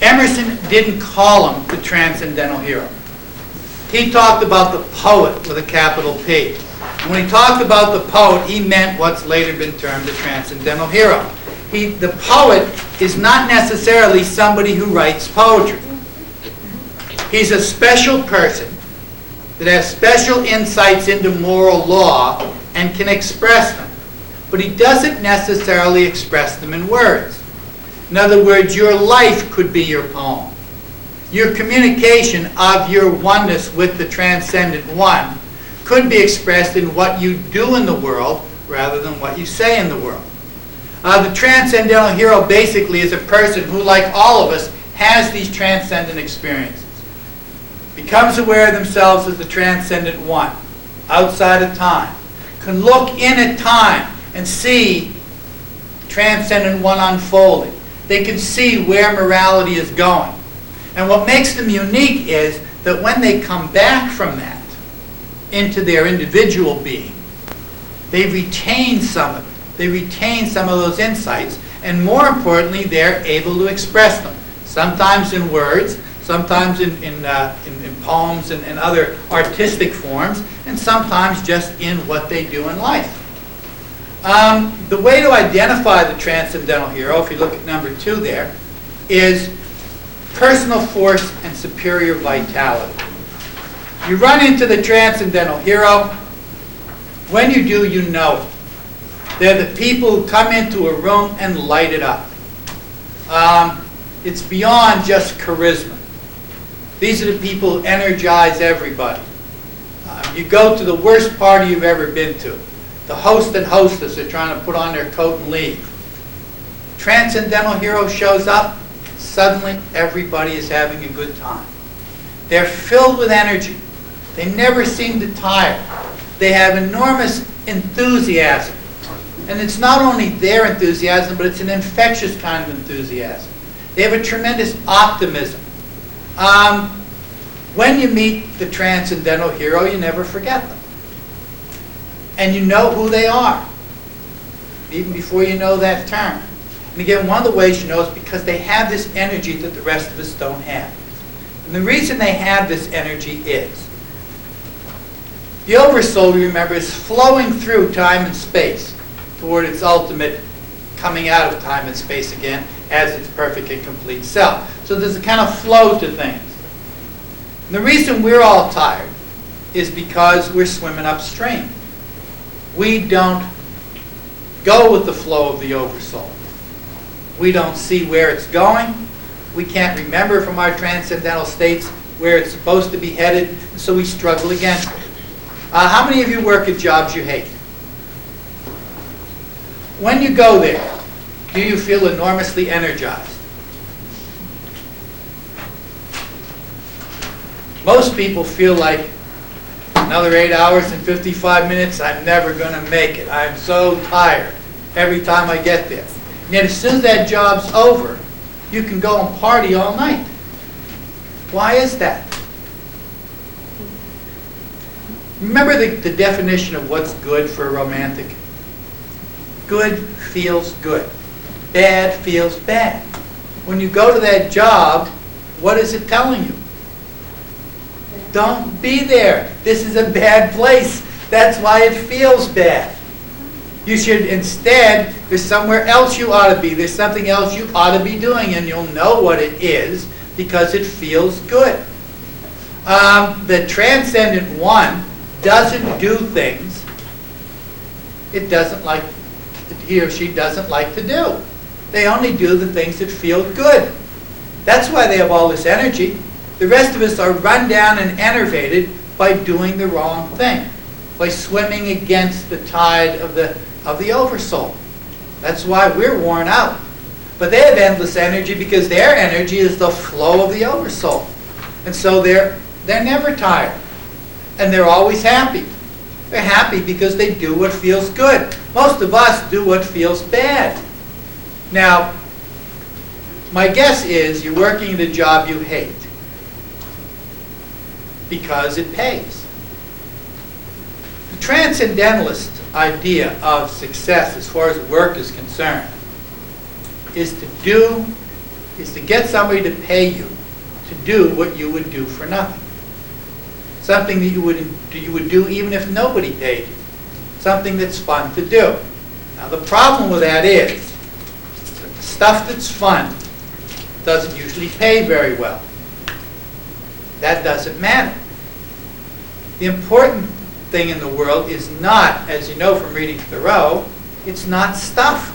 Emerson didn't call him the Transcendental Hero. He talked about the poet with a capital P. And when he talked about the poet, he meant what's later been termed the Transcendental Hero. The poet is not necessarily somebody who writes poetry. He's a special person that has special insights into moral law and can express them. But he doesn't necessarily express them in words. In other words, your life could be your poem. Your communication of your oneness with the Transcendent One could be expressed in what you do in the world rather than what you say in the world. The Transcendental Hero basically is a person who, like all of us, has these transcendent experiences. Becomes aware of themselves as the Transcendent One, outside of time. Can look in at time and see the Transcendent One unfolding. They can see where morality is going. And what makes them unique is that when they come back from that into their individual being, they retain some of it. They retain some of those insights, and more importantly, they're able to express them. Sometimes in words, sometimes in poems and other artistic forms, and sometimes just in what they do in life. The way to identify the Transcendental Hero, if you look at number 2 there, is personal force and superior vitality. You run into the Transcendental Hero. When you do, you know it. They're the people who come into a room and light it up. It's beyond just charisma. These are the people who energize everybody. You go to the worst party you've ever been to. The host and hostess are trying to put on their coat and leave. Transcendental Hero shows up, suddenly everybody is having a good time. They're filled with energy. They never seem to tire. They have enormous enthusiasm. And it's not only their enthusiasm, but it's an infectious kind of enthusiasm. They have a tremendous optimism. When you meet the Transcendental Hero, you never forget them. And you know who they are, even before you know that term. And again, one of the ways you know is because they have this energy that the rest of us don't have. And the reason they have this energy is the Oversoul, remember, is flowing through time and space toward its ultimate coming out of time and space again as its perfect and complete self. So there's a kind of flow to things. And the reason we're all tired is because we're swimming upstream. We don't go with the flow of the Oversoul. We don't see where it's going. We can't remember from our transcendental states where it's supposed to be headed, and so we struggle against it. How many of you work at jobs you hate? When you go there, do you feel enormously energized? Most people feel like another 8 hours and 55 minutes, I'm never going to make it. I'm so tired every time I get there. And yet as soon as that job's over, you can go and party all night. Why is that? Remember the definition of what's good for a romantic? Good feels good. Bad feels bad. When you go to that job, what is it telling you? Don't be there. This is a bad place. That's why it feels bad. You should instead, there's somewhere else you ought to be. There's something else you ought to be doing, and you'll know what it is because it feels good. The Transcendent One doesn't do things it doesn't like, he or she doesn't like to do. They only do the things that feel good. That's why they have all this energy. The rest of us are run down and enervated by doing the wrong thing, by swimming against the tide of the Oversoul. That's why we're worn out. But they have endless energy because their energy is the flow of the Oversoul. And so they're never tired. And they're always happy. They're happy because they do what feels good. Most of us do what feels bad. Now, my guess is you're working at a job you hate because it pays. The transcendentalist idea of success as far as work is concerned is to do is to get somebody to pay you to do what you would do for nothing. Something that you would do even if nobody paid you. Something that's fun to do. Now the problem with that is that the stuff that's fun doesn't usually pay very well. That doesn't matter. The important thing in the world is not, as you know from reading Thoreau, it's not stuff.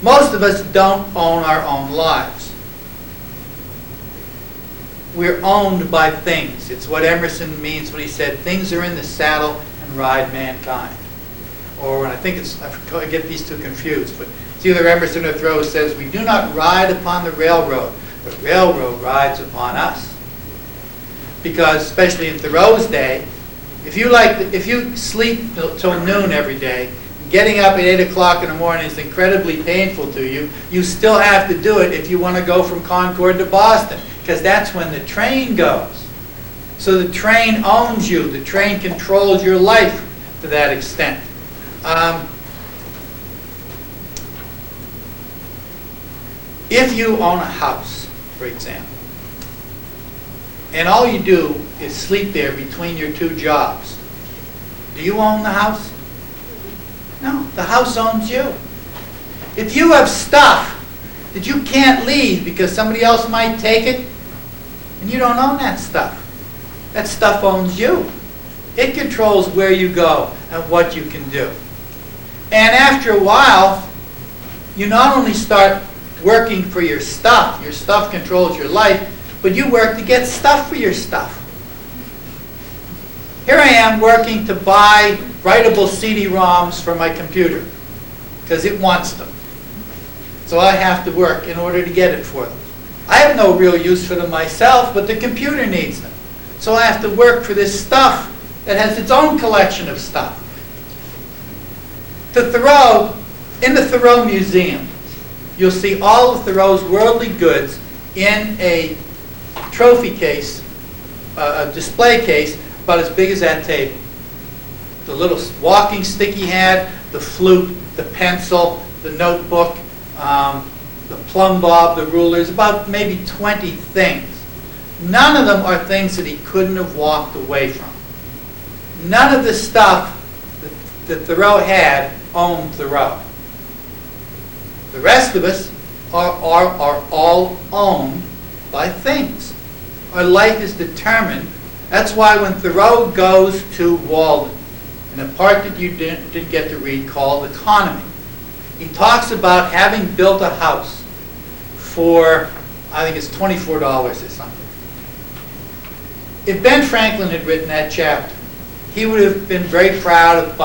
Most of us don't own our own lives. We're owned by things. It's what Emerson means when he said, things are in the saddle and ride mankind. Or when I get these two confused, but it's either Emerson or Thoreau says, we do not ride upon the railroad. The railroad rides upon us. Because, especially in Thoreau's day, if you sleep till noon every day, getting up at 8 o'clock in the morning is incredibly painful to you, you still have to do it if you want to go from Concord to Boston, because that's when the train goes. So the train owns you. The train controls your life to that extent. If you own a house, for example, and all you do is sleep there between your two jobs, do you own the house? No, the house owns you. If you have stuff that you can't leave because somebody else might take it, and you don't own that stuff, that stuff owns you. It controls where you go and what you can do. And after a while, you not only start working for your stuff controls your life, but you work to get stuff for your stuff. Here I am working to buy writable CD-ROMs for my computer because it wants them. So I have to work in order to get it for them. I have no real use for them myself, but the computer needs them. So I have to work for this stuff that has its own collection of stuff. To Thoreau, in the Thoreau Museum, you'll see all of Thoreau's worldly goods in a trophy case, a display case about as big as that table. The little walking stick he had, the flute, the pencil, the notebook, the plumb bob, the rulers, about maybe 20 things. None of them are things that he couldn't have walked away from. None of the stuff that Thoreau had owned Thoreau. The rest of us are all owned by things. Our life is determined. That's why when Thoreau goes to Walden, in a part that you didn't get to read called Economy, he talks about having built a house for, I think it's $24 or something. If Ben Franklin had written that chapter, he would have been very proud of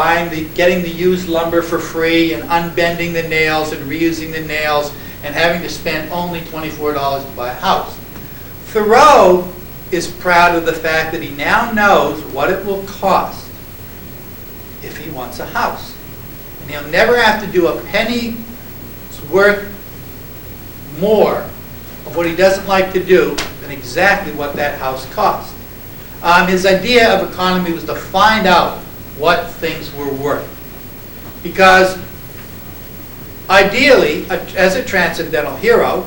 getting the used lumber for free and unbending the nails and reusing the nails and having to spend only $24 to buy a house. Thoreau is proud of the fact that he now knows what it will cost if he wants a house. And he'll never have to do a penny's worth more of what he doesn't like to do than exactly what that house costs. His idea of economy was to find out what things were worth. Because ideally, as a transcendental hero,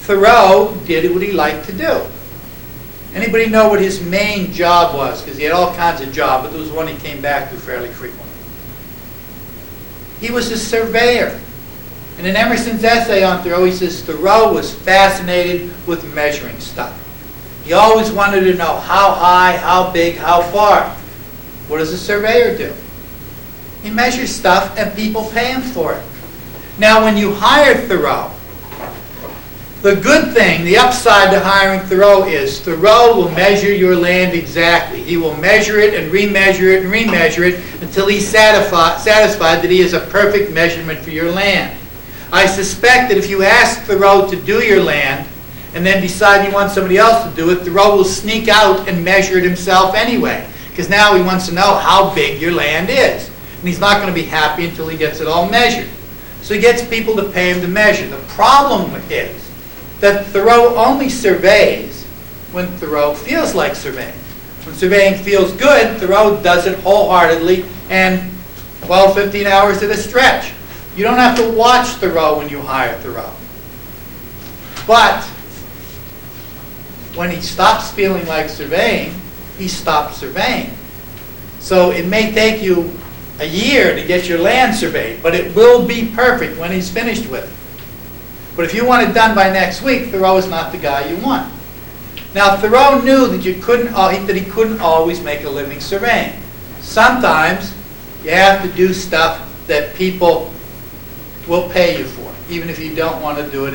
Thoreau did what he liked to do. Anybody know what his main job was? Because he had all kinds of jobs, but there was one he came back to fairly frequently. He was a surveyor. And in Emerson's essay on Thoreau, he says Thoreau was fascinated with measuring stuff. He always wanted to know how high, how big, how far. What does a surveyor do? He measures stuff and people pay him for it. Now when you hire Thoreau, the good thing, the upside to hiring Thoreau is Thoreau will measure your land exactly. He will measure it and remeasure it and remeasure it until he's satisfied that he has a perfect measurement for your land. I suspect that if you ask Thoreau to do your land and then decide you want somebody else to do it, Thoreau will sneak out and measure it himself anyway, because now he wants to know how big your land is. And he's not going to be happy until he gets it all measured. So he gets people to pay him to measure. The problem is that Thoreau only surveys when Thoreau feels like surveying. When surveying feels good, Thoreau does it wholeheartedly and 12, 15 hours at a stretch. You don't have to watch Thoreau when you hire Thoreau. But when he stops feeling like surveying, he stops surveying. So it may take you a year to get your land surveyed, but it will be perfect when he's finished with it. But if you want it done by next week, Thoreau is not the guy you want. Now, Thoreau knew that he couldn't always make a living surveying. Sometimes you have to do stuff that people will pay you for, even if you don't want to do it,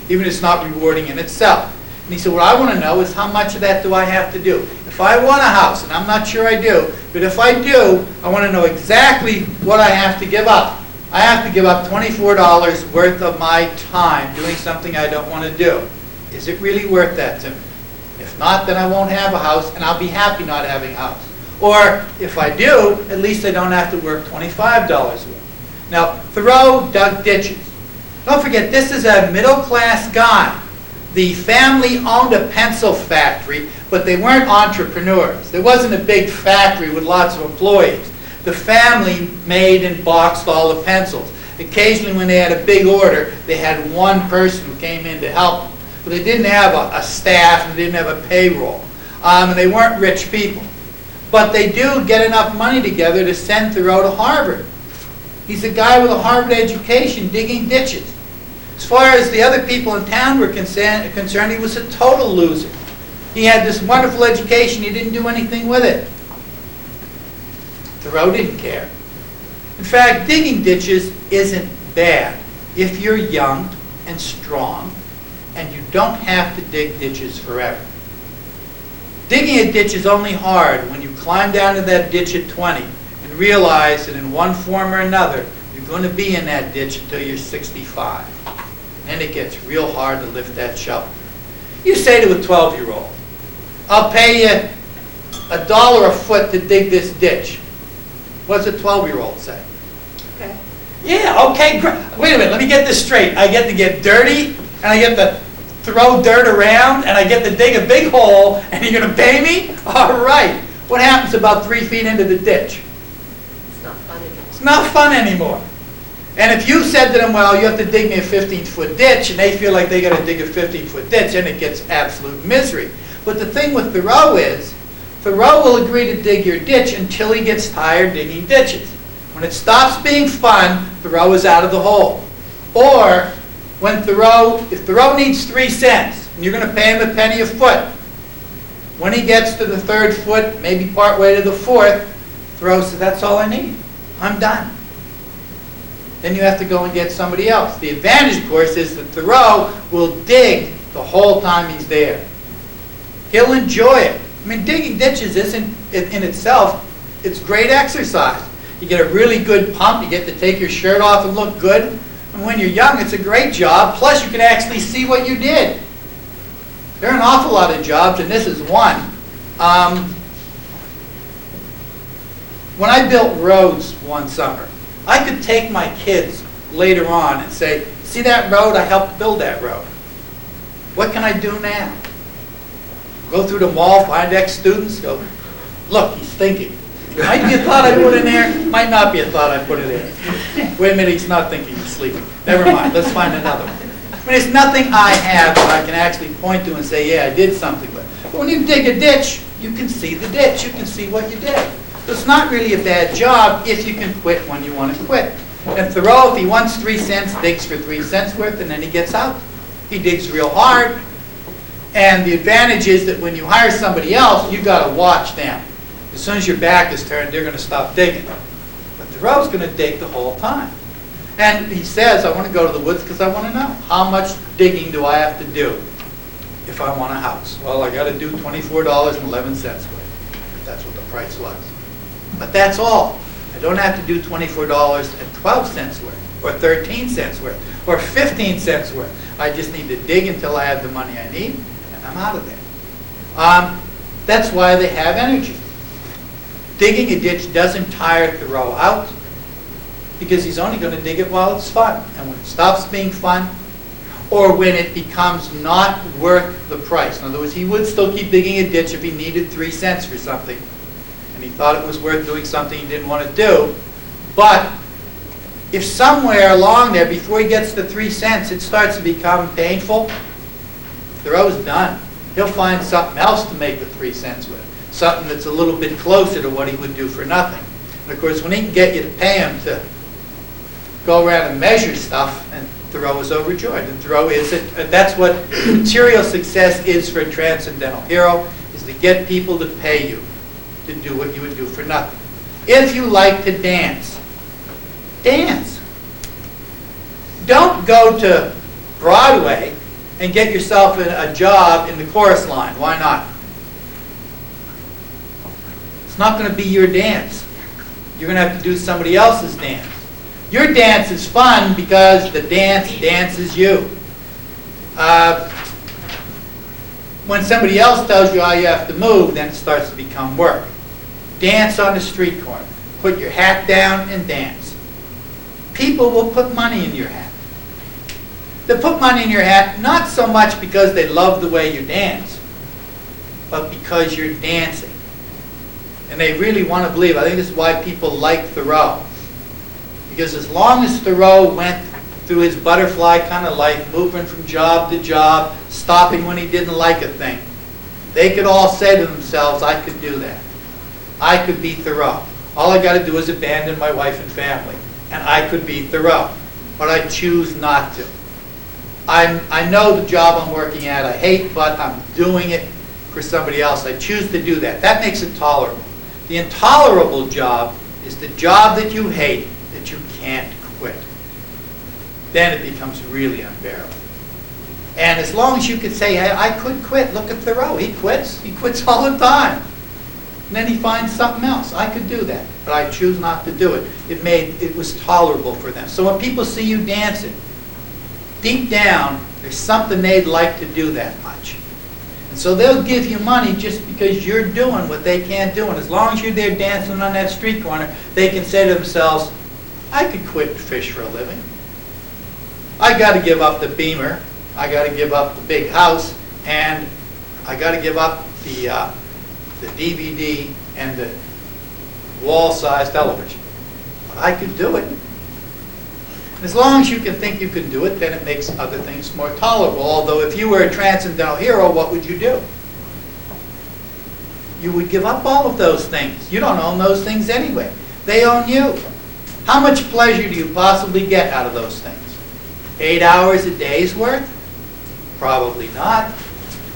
even if it's not rewarding in itself. And he said, what I want to know is how much of that do I have to do? If I want a house, and I'm not sure I do, but if I do, I want to know exactly what I have to give up. I have to give up $24 worth of my time doing something I don't want to do. Is it really worth that to me? If not, then I won't have a house, and I'll be happy not having a house. Or if I do, at least I don't have to work $25 worth. Now, Thoreau dug ditches. Don't forget, this is a middle-class guy. The family owned a pencil factory, but they weren't entrepreneurs. There wasn't a big factory with lots of employees. The family made and boxed all the pencils. Occasionally when they had a big order, they had one person who came in to help them. But they didn't have a staff, and they didn't have a payroll. And they weren't rich people. But they do get enough money together to send Thoreau to Harvard. He's a guy with a Harvard education digging ditches. As far as the other people in town were concerned, he was a total loser. He had this wonderful education, he didn't do anything with it. Thoreau didn't care. In fact, digging ditches isn't bad if you're young and strong and you don't have to dig ditches forever. Digging a ditch is only hard when you climb down to that ditch at 20 and realize that in one form or another you're going to be in that ditch until you're 65. And it gets real hard to lift that shovel. You say to a 12-year-old, I'll pay you $1 a foot to dig this ditch. What does a 12-year-old say? Okay. Yeah, okay, great. Wait a minute, let me get this straight. I get to get dirty, and I get to throw dirt around, and I get to dig a big hole, and you're going to pay me? All right. What happens about 3 feet into the ditch? It's not fun anymore. It's not fun anymore. And if you said to them, well, you have to dig me a 15-foot ditch, and they feel like they got to dig a 15-foot ditch, then it gets absolute misery. But the thing with Thoreau is, Thoreau will agree to dig your ditch until he gets tired digging ditches. When it stops being fun, Thoreau is out of the hole. Or when if Thoreau needs 3 cents, and you're going to pay him a penny a foot, when he gets to the 3rd foot, maybe part way to the 4th, Thoreau says, that's all I need. I'm done. Then you have to go and get somebody else. The advantage, of course, is that Thoreau will dig the whole time he's there. He'll enjoy it. I mean, digging ditches isn't, in itself, it's great exercise. You get a really good pump. You get to take your shirt off and look good. And when you're young, it's a great job. Plus, you can actually see what you did. There are an awful lot of jobs, and this is one. When I built roads one summer, I could take my kids later on and say, see that road? I helped build that road. What can I do now? Go through the mall, find ex-students, go, look, he's thinking. Might be a thought I put in there, might not be a thought I put in there. Wait a minute, he's not thinking, he's sleeping. Never mind, let's find another one. I mean, it's nothing I have that I can actually point to and say, yeah, I did something with. But when you dig a ditch, you can see the ditch, you can see what you did. So it's not really a bad job if you can quit when you want to quit. And Thoreau, if he wants 3 cents, digs for 3 cents worth, and then he gets out. He digs real hard. And the advantage is that when you hire somebody else, you've got to watch them. As soon as your back is turned, they're going to stop digging. But Thoreau's going to dig the whole time. And he says, I want to go to the woods because I want to know how much digging do I have to do if I want a house. Well, I got to do $24.11 worth. That's what the price was. But that's all. I don't have to do $24.12 worth, or 13 cents worth, or 15 cents worth. I just need to dig until I have the money I need, and I'm out of there. That's why they have energy. Digging a ditch doesn't tire Thoreau out, because he's only going to dig it while it's fun. And when it stops being fun, or when it becomes not worth the price. In other words, he would still keep digging a ditch if he needed 3 cents for something, and he thought it was worth doing something he didn't want to do. But If somewhere along there, before he gets to 3 cents, it starts to become painful, Thoreau's done. He'll find something else to make the 3 cents with, something that's a little bit closer to what he would do for nothing. And of course, when he can get you to pay him to go around and measure stuff, and Thoreau is overjoyed. And Thoreau is it. That's what material success is for a transcendental hero, is to get people to pay you to do what you would do for nothing. If you like to dance, dance. Don't go to Broadway and get yourself a job in the chorus line. Why not? It's not going to be your dance. You're going to have to do somebody else's dance. Your dance is fun because the dance dances you. When somebody else tells you how you have to move, then it starts to become work. Dance on the street corner. Put your hat down and dance. People will put money in your hat. They put money in your hat not so much because they love the way you dance, but because you're dancing. And they really want to believe. I think this is why people like Thoreau. Because as long as Thoreau went through his butterfly kind of life, moving from job to job, stopping when he didn't like a thing, they could all say to themselves, I could do that. I could be Thoreau. All I got to do is abandon my wife and family, and I could be Thoreau. But I choose not to. I know the job I'm working at I hate, but I'm doing it for somebody else. I choose to do that. That makes it tolerable. The intolerable job is the job that you hate, that you can't quit. Then it becomes really unbearable. And as long as you could say, hey, I could quit. Look at Thoreau. He quits. He quits all the time. And then he finds something else. I could do that, but I choose not to do it. It was tolerable for them. So when people see you dancing, deep down, there's something they'd like to do that much. And so they'll give you money just because you're doing what they can't do. And as long as you're there dancing on that street corner, they can say to themselves, I could quit and fish for a living. I got to give up the Beamer. I got to give up the big house. And I got to give up the DVD and the wall-sized television. But I could do it. As long as you can think you can do it, then it makes other things more tolerable. Although if you were a transcendental hero, what would you do? You would give up all of those things. You don't own those things anyway. They own you. How much pleasure do you possibly get out of those things? 8 hours a day's worth? Probably not.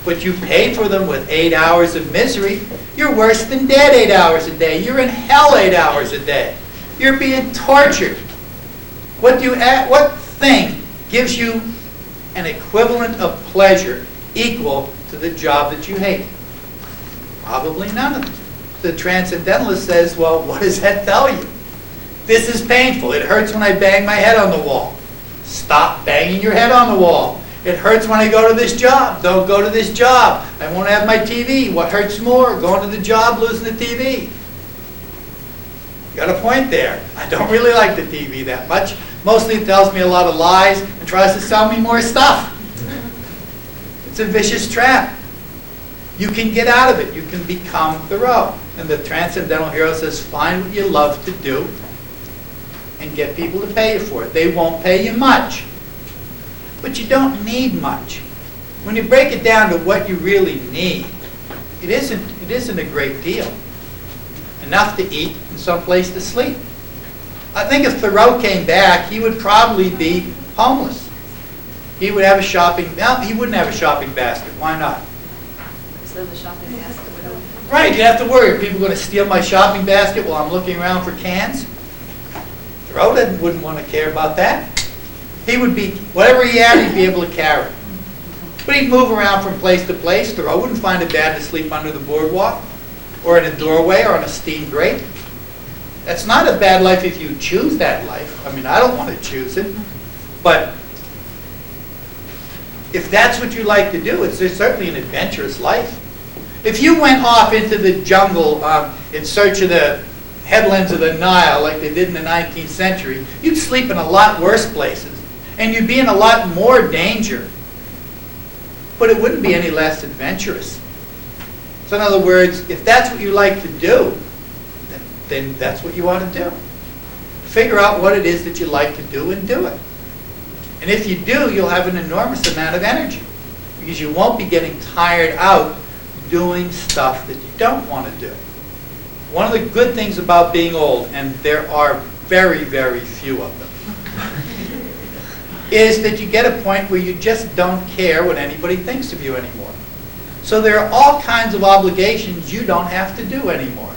But you pay for them with 8 hours of misery. You're worse than dead 8 hours a day. You're in hell 8 hours a day. You're being tortured. What thing gives you an equivalent of pleasure equal to the job that you hate? Probably none of them. The Transcendentalist says, well, what does that tell you? This is painful. It hurts when I bang my head on the wall. Stop banging your head on the wall. It hurts when I go to this job. Don't go to this job. I won't have my TV. What hurts more? Going to the job, losing the TV. You got a point there. I don't really like the TV that much. Mostly it tells me a lot of lies and tries to sell me more stuff. It's a vicious trap. You can get out of it. You can become Thoreau. And the Transcendental Hero says, find what you love to do and get people to pay you for it. They won't pay you much. But you don't need much. When you break it down to what you really need, it isn't a great deal. Enough to eat and someplace to sleep. I think if Thoreau came back, he would probably be homeless. He would have a he wouldn't have a shopping basket. Why not? So the shopping basket would open. Right, you have to worry. Are people going to steal my shopping basket while I'm looking around for cans? Thoreau wouldn't want to care about that. He would be, whatever he had, he'd be able to carry. But he'd move around from place to place. Thoreau wouldn't find it bad to sleep under the boardwalk, or in a doorway, or on a steam grate. That's not a bad life if you choose that life. I mean, I don't want to choose it. But if that's what you like to do, it's certainly an adventurous life. If you went off into the jungle in search of the headlands of the Nile like they did in the 19th century, you'd sleep in a lot worse places. And you'd be in a lot more danger. But it wouldn't be any less adventurous. So in other words, if that's what you like to do, then that's what you ought to do. figure out what it is that you like to do and do it. And if you do, you'll have an enormous amount of energy because you won't be getting tired out doing stuff that you don't want to do. One of the good things about being old, and there are very, very few of them, is that you get a point where you just don't care what anybody thinks of you anymore. So there are all kinds of obligations you don't have to do anymore.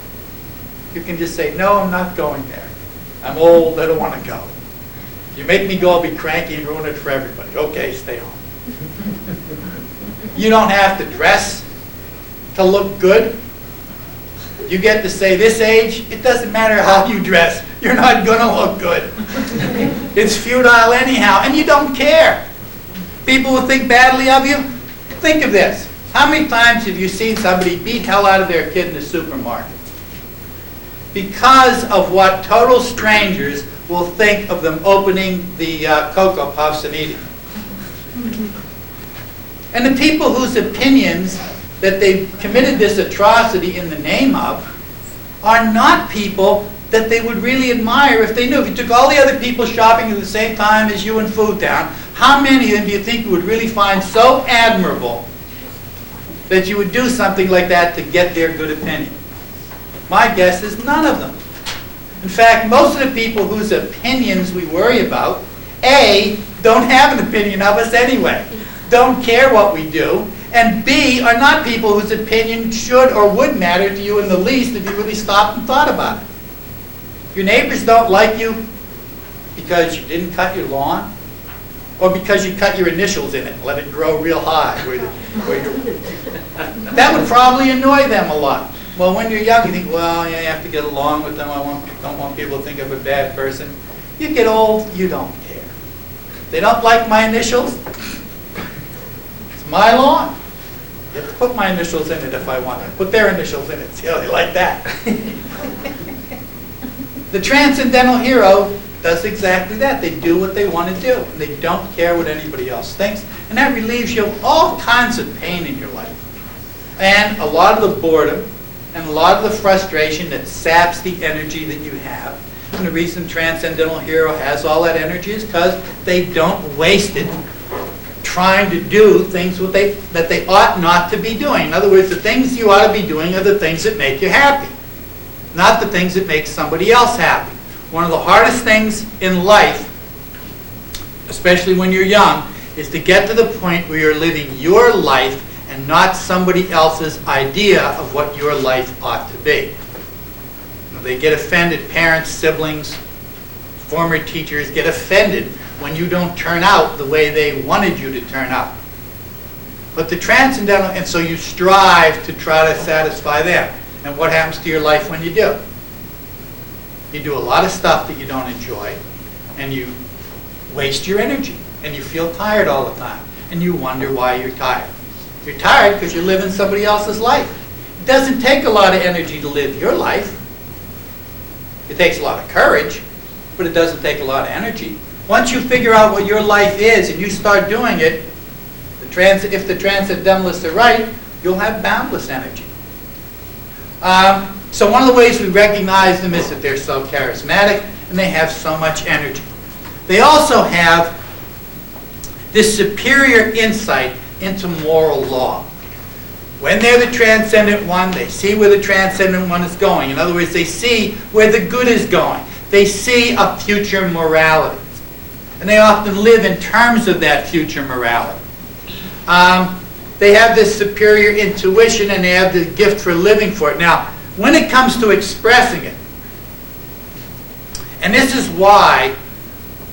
You can just say, no, I'm not going there. I'm old, I don't want to go. If you make me go, I'll be cranky and ruin it for everybody. Okay, stay home. You don't have to dress to look good. You get to say, this age, it doesn't matter how you dress. You're not going to look good. It's futile anyhow, and you don't care. People will think badly of you. Think of this. How many times have you seen somebody beat hell out of their kid in the supermarket? Because of what total strangers will think of them opening the Cocoa Puffs and eating them. And the people whose opinions that they've committed this atrocity in the name of are not people that they would really admire if they knew. If you took all the other people shopping at the same time as you in Food Town, how many of them do you think you would really find so admirable that you would do something like that to get their good opinion? My guess is none of them. In fact, most of the people whose opinions we worry about, A, don't have an opinion of us anyway, don't care what we do, and B, are not people whose opinion should or would matter to you in the least if you really stopped and thought about it. Your neighbors don't like you because you didn't cut your lawn, or because you cut your initials in it and let it grow real high. That would probably annoy them a lot. Well, when you're young, you think, well, yeah, you have to get along with them. Don't want people to think I'm a bad person. You get old, you don't care. They don't like my initials. It's my lawn. You have to put my initials in it if I want to. Put their initials in it. See how they like that. The Transcendental Hero does exactly that. They do what they want to do. They don't care what anybody else thinks. And that relieves you of all kinds of pain in your life. And a lot of the boredom and a lot of the frustration that saps the energy that you have. And the reason Transcendental Hero has all that energy is because they don't waste it trying to do things that they ought not to be doing. In other words, the things you ought to be doing are the things that make you happy, not the things that make somebody else happy. One of the hardest things in life, especially when you're young, is to get to the point where you're living your life and not somebody else's idea of what your life ought to be. They get offended, parents, siblings, former teachers get offended when you don't turn out the way they wanted you to turn out. But the Transcendental, and so you strive to try to satisfy them. And what happens to your life when you do? You do a lot of stuff that you don't enjoy, and you waste your energy, and you feel tired all the time, and you wonder why you're tired. You're tired because you're living somebody else's life. It doesn't take a lot of energy to live your life. It takes a lot of courage, but it doesn't take a lot of energy. Once you figure out what your life is and you start doing it, if the Transcendentalists are right, you'll have boundless energy. So one of the ways we recognize them is that they're so charismatic and they have so much energy. They also have this superior insight into moral law. When they're the Transcendent One, they see where the Transcendent One is going. In other words, they see where the good is going. They see a future morality. And they often live in terms of that future morality. They have this superior intuition and they have the gift for living for it. Now, when it comes to expressing it, and this is why,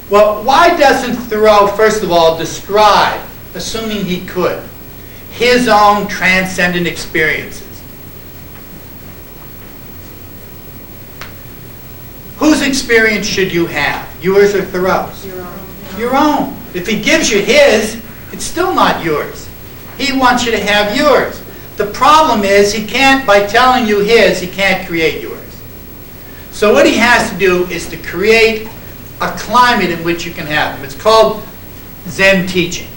well, why doesn't Thoreau, first of all, describe, assuming he could, his own transcendent experiences? Whose experience should you have? Yours or Thoreau's? Your own. Your own. If he gives you his, it's still not yours. He wants you to have yours. The problem is he can't, by telling you his, he can't create yours. So what he has to do is to create a climate in which you can have them. It's called Zen teaching.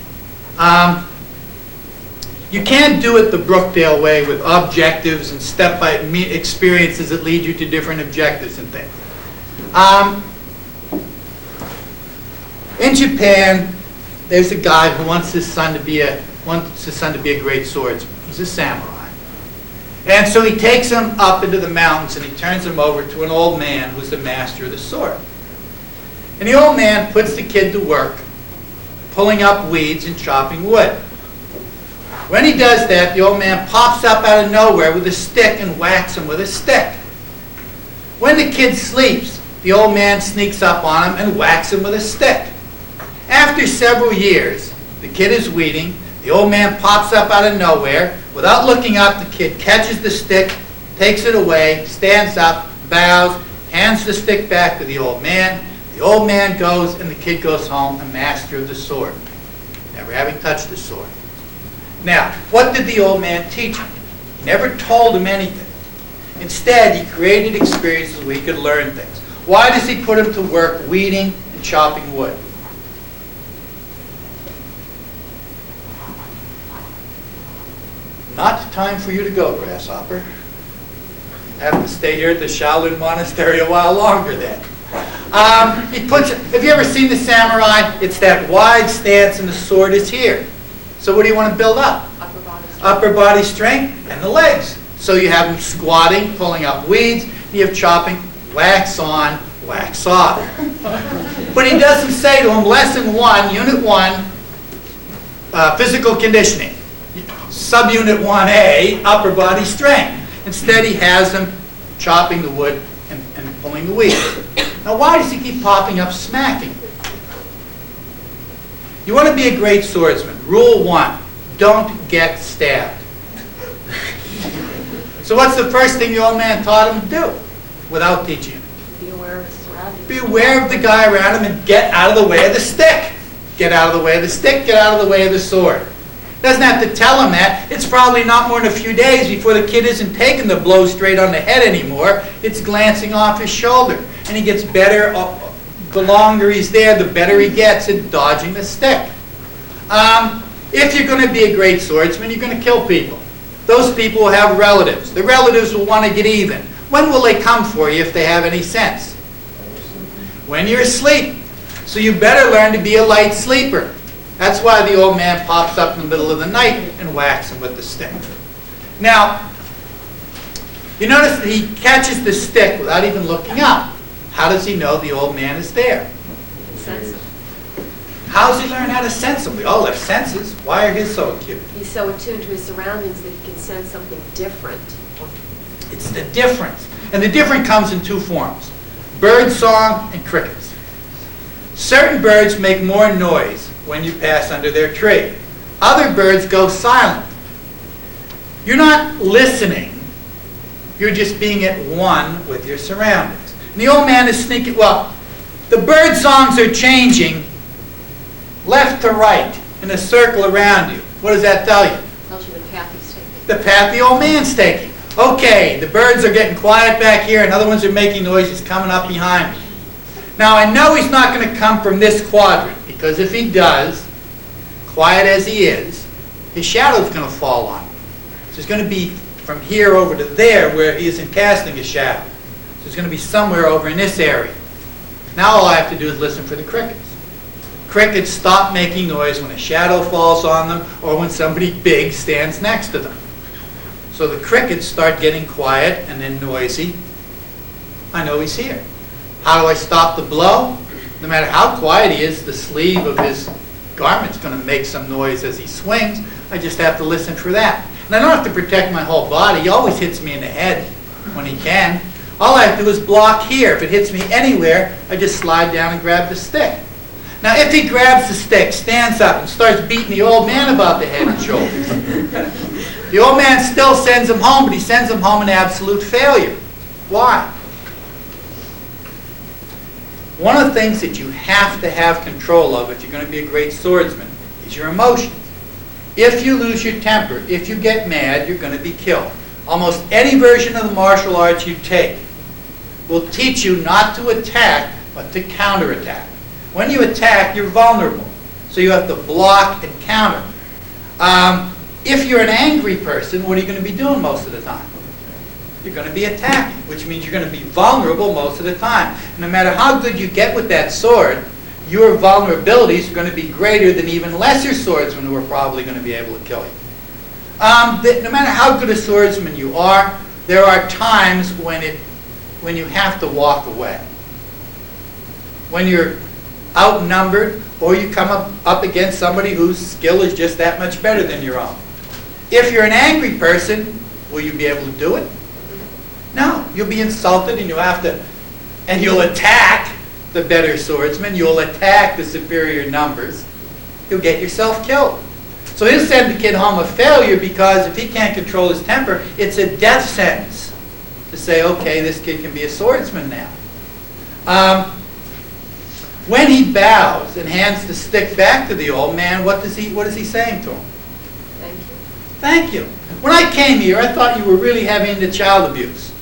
You can't do it the Brookdale way with objectives and step-by experiences that lead you to different objectives and things. In Japan, there's a guy who wants his son to be a great swordsman. He's a samurai. And so he takes him up into the mountains and he turns him over to an old man who's the master of the sword. And the old man puts the kid to work, pulling up weeds and chopping wood. When he does that, the old man pops up out of nowhere with a stick and whacks him with a stick. When the kid sleeps, the old man sneaks up on him and whacks him with a stick. After several years, the kid is weeding. The old man pops up out of nowhere. Without looking up, the kid catches the stick, takes it away, stands up, bows, hands the stick back to the old man. The old man goes, and the kid goes home a master of the sword, never having touched the sword. Now, what did the old man teach him? He never told him anything. Instead, he created experiences where he could learn things. Why does he put him to work weeding and chopping wood? Not time for you to go, grasshopper. Have to stay here at the Shaolin Monastery a while longer then. Have you ever seen the samurai? It's that wide stance and the sword is here. So what do you want to build up? Upper body strength. Upper body strength and the legs. So you have him squatting, pulling up weeds. You have chopping, wax on, wax off. But he doesn't say to him, lesson 1, unit 1, physical conditioning. Subunit 1A, upper body strength. Instead, he has him chopping the wood and pulling the weeds. Now, why does he keep popping up smacking? You want to be a great swordsman. Rule 1, don't get stabbed. So what's the first thing the old man taught him to do without teaching him? Be aware of his surroundings. Be aware of the guy around him and get out of the way of the stick. Get out of the way of the stick, get out of the way of the sword. Doesn't have to tell him that. It's probably not more than a few days before the kid isn't taking the blow straight on the head anymore. It's glancing off his shoulder. And he gets better. The longer he's there, the better he gets at dodging the stick. If you're going to be a great swordsman, you're going to kill people. Those people will have relatives. The relatives will want to get even. When will they come for you if they have any sense? When you're asleep. So you better learn to be a light sleeper. That's why the old man pops up in the middle of the night and whacks him with the stick. Now, you notice that he catches the stick without even looking up. How does he know the old man is there? Sense him. How does he learn how to sense him? We all have senses. Why are his so acute? He's so attuned to his surroundings that he can sense something different. It's the difference. And the difference comes in 2 forms. Bird song and crickets. Certain birds make more noise when you pass under their tree. Other birds go silent. You're not listening. You're just being at one with your surroundings. And the old man is sneaking. Well, the bird songs are changing left to right in a circle around you. What does that tell you? Tells you the path he's taking. The path the old man's taking. Okay, the birds are getting quiet back here and other ones are making noises coming up behind me. Now I know he's not going to come from this quadrant because if he does, quiet as he is, his shadow's going to fall on him. So it's going to be from here over to there where he isn't casting a shadow. So it's going to be somewhere over in this area. Now all I have to do is listen for the crickets. Crickets stop making noise when a shadow falls on them or when somebody big stands next to them. So the crickets start getting quiet and then noisy. I know he's here. How do I stop the blow? No matter how quiet he is, the sleeve of his garment's going to make some noise as he swings. I just have to listen for that. And I don't have to protect my whole body. He always hits me in the head when he can. All I have to do is block here. If it hits me anywhere, I just slide down and grab the stick. Now, if he grabs the stick, stands up, and starts beating the old man about the head and shoulders, the old man still sends him home, but he sends him home in absolute failure. Why? One of the things that you have to have control of if you're going to be a great swordsman is your emotions. If you lose your temper, if you get mad, you're going to be killed. Almost any version of the martial arts you take will teach you not to attack, but to counterattack. When you attack, you're vulnerable. So you have to block and counter. If you're an angry person, what are you going to be doing most of the time? You're going to be attacking, which means you're going to be vulnerable most of the time. No matter how good you get with that sword, your vulnerabilities are going to be greater than even lesser swordsmen who are probably going to be able to kill you. No matter how good a swordsman you are, there are times when you have to walk away. When you're outnumbered, or you come up against somebody whose skill is just that much better than your own. If you're an angry person, will you be able to do it? No. You'll be insulted and you'll attack the better swordsman. You'll attack the superior numbers. You'll get yourself killed. So he'll send the kid home a failure because if he can't control his temper, it's a death sentence to say, okay, this kid can be a swordsman now. When he bows and hands the stick back to the old man, what is he saying to him? Thank you. Thank you. When I came here, I thought you were really heavy into child abuse.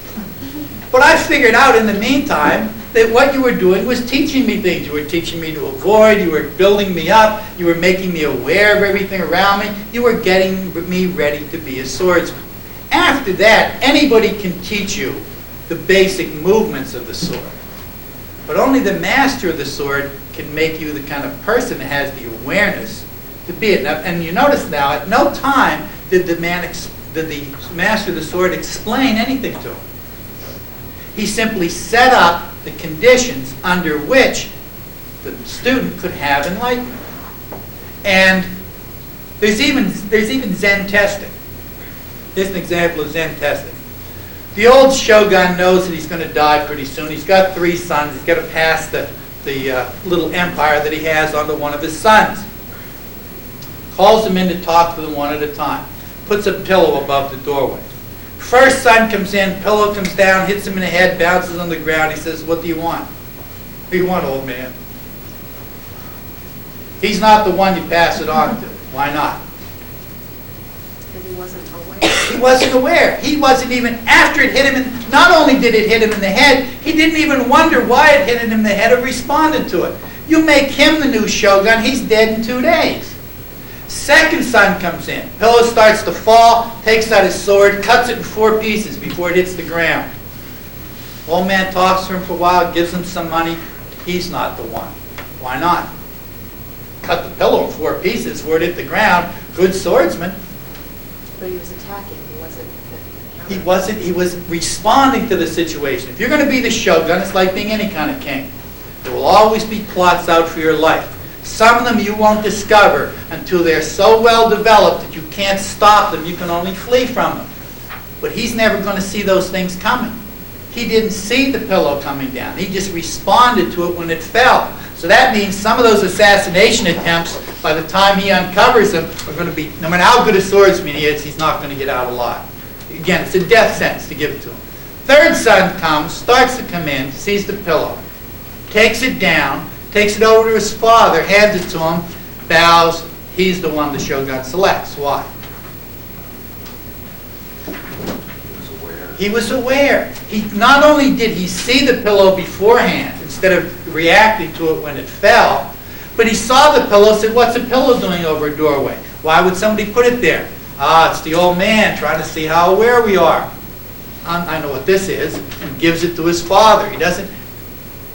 But I figured out in the meantime that what you were doing was teaching me things. You were teaching me to avoid, you were building me up, you were making me aware of everything around me, you were getting me ready to be a swordsman. After that, anybody can teach you the basic movements of the sword. But only the master of the sword can make you the kind of person that has the awareness to be it. Now, and you notice now, at no time did the master of the sword explain anything to him. He simply set up the conditions under which the student could have enlightenment. And there's even Zen testing. Here's an example of Zen testing. The old shogun knows that he's going to die pretty soon. He's got 3 sons. He's got to pass the little empire that he has onto one of his sons. Calls them in to talk to them one at a time. Puts a pillow above the doorway. First son comes in, pillow comes down, hits him in the head, bounces on the ground. He says, "What do you want?" "What do you want, old man?" He's not the one you pass it on to. Why not? And he wasn't aware. He wasn't aware. He wasn't even, after it hit him, not only did it hit him in the head, he didn't even wonder why it hit him in the head or responded to it. You make him the new shogun, he's dead in 2 days. Second son comes in. Pillow starts to fall, takes out his sword, cuts it in 4 pieces before it hits the ground. Old man talks to him for a while, gives him some money. He's not the one. Why not? Cut the pillow in 4 pieces before it hit the ground. Good swordsman. But he was attacking. He wasn't. He was responding to the situation. If you're going to be the shogun, it's like being any kind of king. There will always be plots out for your life. Some of them you won't discover until they're so well developed that you can't stop them. You can only flee from them. But he's never going to see those things coming. He didn't see the pillow coming down. He just responded to it when it fell. So that means some of those assassination attempts, by the time he uncovers them, are going to be, no matter how good a swordsman he is, he's not going to get out alive. Again, it's a death sentence to give it to him. Third son comes, starts to come in, sees the pillow, takes it down, takes it over to his father, hands it to him, bows. He's the one the shogun selects. Why? He was aware. He not only did he see the pillow beforehand, instead of reacting to it when it fell, but he saw the pillow and said, "What's a pillow doing over a doorway? Why would somebody put it there?" "Ah, it's the old man trying to see how aware we are. I know what this is," and gives it to his father. He doesn't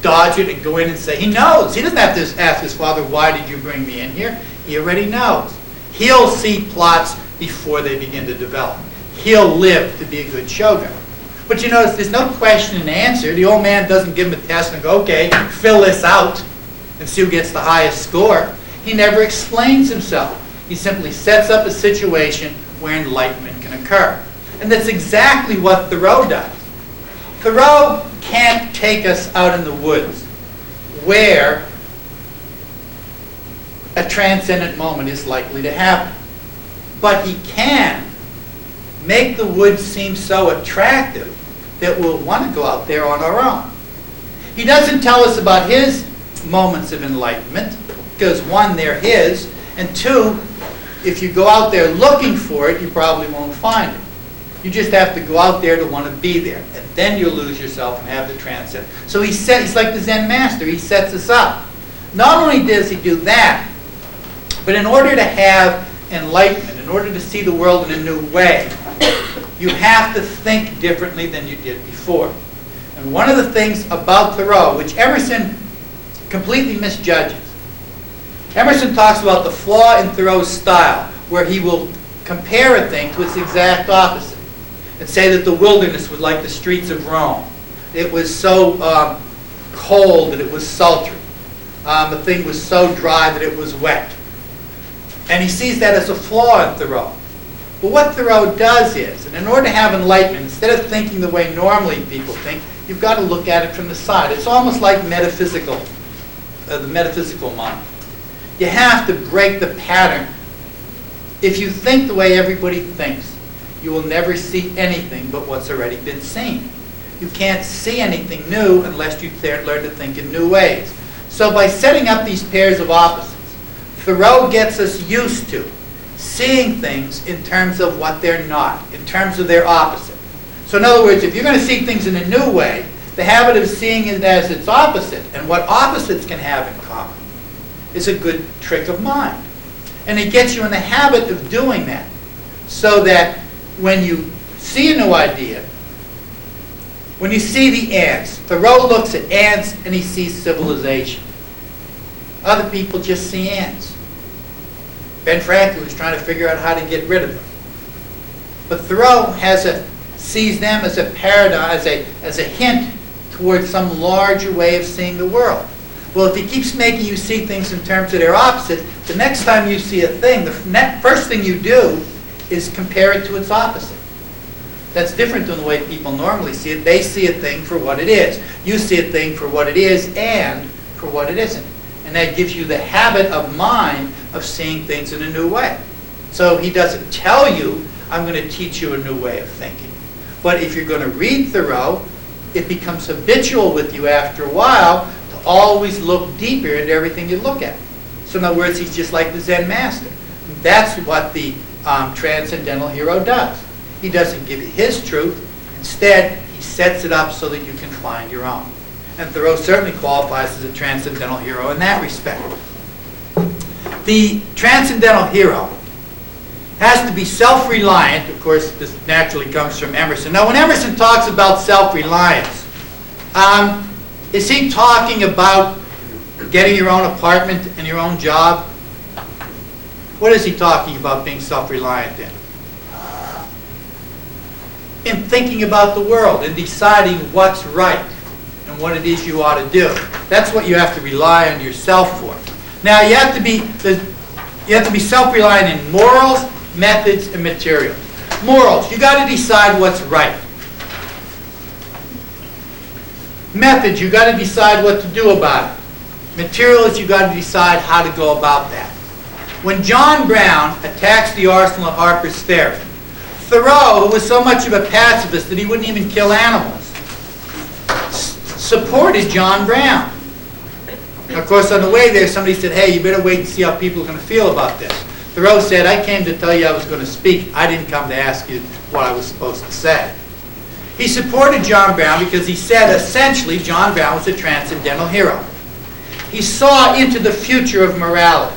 dodge it and go in and say, he knows. He doesn't have to ask his father, "Why did you bring me in here?" He already knows. He'll see plots before they begin to develop. He'll live to be a good shogun. But you notice there's no question and answer. The old man doesn't give him a test and go, "Okay, fill this out and see who gets the highest score." He never explains himself. He simply sets up a situation where enlightenment can occur. And that's exactly what Thoreau does. Thoreau can't take us out in the woods where a transcendent moment is likely to happen. But he can make the woods seem so attractive that we'll want to go out there on our own. He doesn't tell us about his moments of enlightenment, because 1, they're his, and 2, if you go out there looking for it, you probably won't find it. You just have to go out there to want to be there, and then you'll lose yourself and have the transcend. So he's like the Zen master. He sets us up. Not only does he do that, but in order to have enlightenment, in order to see the world in a new way, you have to think differently than you did before. And one of the things about Thoreau, which Emerson completely misjudges, Emerson talks about the flaw in Thoreau's style, where he will compare a thing to its exact opposite and say that the wilderness was like the streets of Rome. It was so cold that it was sultry. The thing was so dry that it was wet. And he sees that as a flaw in Thoreau. But what Thoreau does is, and in order to have enlightenment, instead of thinking the way normally people think, you've got to look at it from the side. It's almost like the metaphysical mind. You have to break the pattern. If you think the way everybody thinks, you will never see anything but what's already been seen. You can't see anything new unless you learn to think in new ways. So by setting up these pairs of opposites, Thoreau gets us used to seeing things in terms of what they're not, in terms of their opposite. So in other words, if you're going to see things in a new way, the habit of seeing it as its opposite and what opposites can have in common is a good trick of mind. And it gets you in the habit of doing that, so that when you see a new idea, when you see the ants, Thoreau looks at ants and he sees civilization. Other people just see ants. Ben Franklin was trying to figure out how to get rid of them. But Thoreau sees them as a paradigm, as a hint towards some larger way of seeing the world. Well, if he keeps making you see things in terms of their opposite, the next time you see a thing, the first thing you do is compare it to its opposite. That's different than the way people normally see it. They see a thing for what it is. You see a thing for what it is and for what it isn't. And that gives you the habit of mind of seeing things in a new way. So he doesn't tell you, I'm going to teach you a new way of thinking. But if you're going to read Thoreau, it becomes habitual with you after a while to always look deeper into everything you look at. So in other words, he's just like the Zen master. That's what the Transcendental Hero does. He doesn't give you his truth. Instead, he sets it up so that you can find your own. And Thoreau certainly qualifies as a Transcendental Hero in that respect. The Transcendental Hero has to be self-reliant. Of course, this naturally comes from Emerson. Now, when Emerson talks about self-reliance, is he talking about getting your own apartment and your own job? What is he talking about being self-reliant in? In thinking about the world and deciding what's right and what it is you ought to do. That's what you have to rely on yourself for. Now, you have to be self-reliant in morals, methods, and materials. Morals, you got to decide what's right. Methods, you got to decide what to do about it. Materials, you got to decide how to go about that. When John Brown attacks the arsenal at Harper's Ferry, Thoreau, who was so much of a pacifist that he wouldn't even kill animals, supported John Brown. Of course, on the way there, somebody said, hey, you better wait and see how people are going to feel about this. Thoreau said, I came to tell you I was going to speak. I didn't come to ask you what I was supposed to say. He supported John Brown because he said, essentially, John Brown was a transcendental hero. He saw into the future of morality.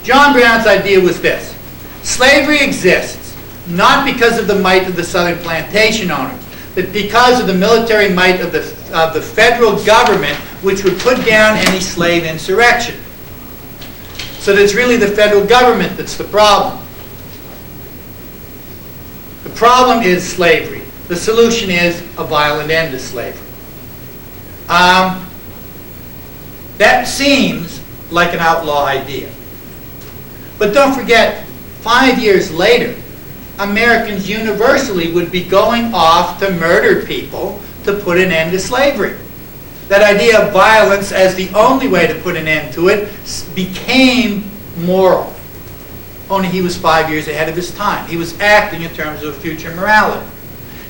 John Brown's idea was this: slavery exists not because of the might of the southern plantation owners, but because of the military might of the federal government, which would put down any slave insurrection. So that it's really the federal government that's the problem. The problem is slavery. The solution is a violent end to slavery. That seems like an outlaw idea. But don't forget, 5 years later, Americans universally would be going off to murder people to put an end to slavery. That idea of violence as the only way to put an end to it became moral. Only he was 5 years ahead of his time. He was acting in terms of future morality.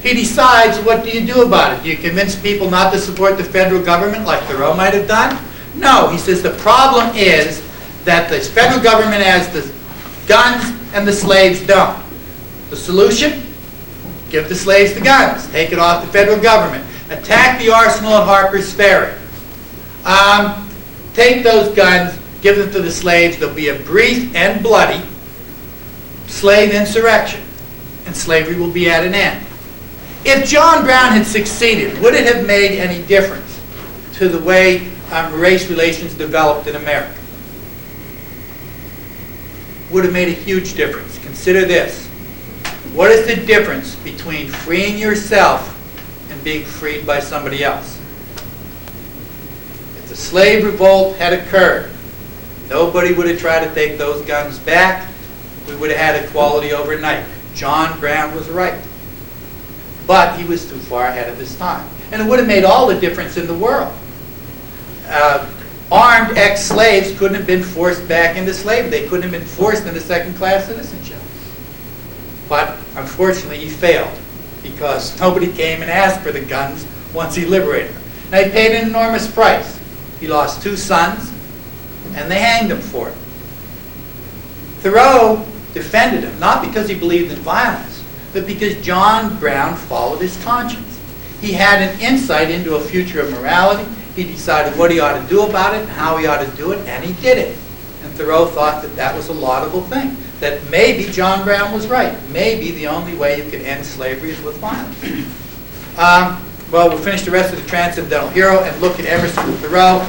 He decides, what do you do about it? Do you convince people not to support the federal government like Thoreau might have done? No. He says the problem is that the federal government has the guns and the slaves don't. The solution? Give the slaves the guns. Take it off the federal government. Attack the arsenal at Harper's Ferry. Take those guns, give them to the slaves. There'll be a brief and bloody slave insurrection, and slavery will be at an end. If John Brown had succeeded, would it have made any difference to the way race relations developed in America? would have made a huge difference. Consider this. What is the difference between freeing yourself and being freed by somebody else? If the slave revolt had occurred, nobody would have tried to take those guns back. We would have had equality overnight. John Brown was right. But he was too far ahead of his time. And it would have made all the difference in the world. Armed ex-slaves couldn't have been forced back into slavery. They couldn't have been forced into second-class citizenship. But unfortunately, he failed because nobody came and asked for the guns once he liberated them. Now, he paid an enormous price. He lost 2 sons, and they hanged him for it. Thoreau defended him, not because he believed in violence, but because John Brown followed his conscience. He had an insight into a future of morality. He decided what he ought to do about it and how he ought to do it, and he did it. And Thoreau thought that that was a laudable thing, that maybe John Brown was right. Maybe the only way you could end slavery is with violence. Well, we'll finish the rest of the Transcendental Hero and look at Emerson and Thoreau.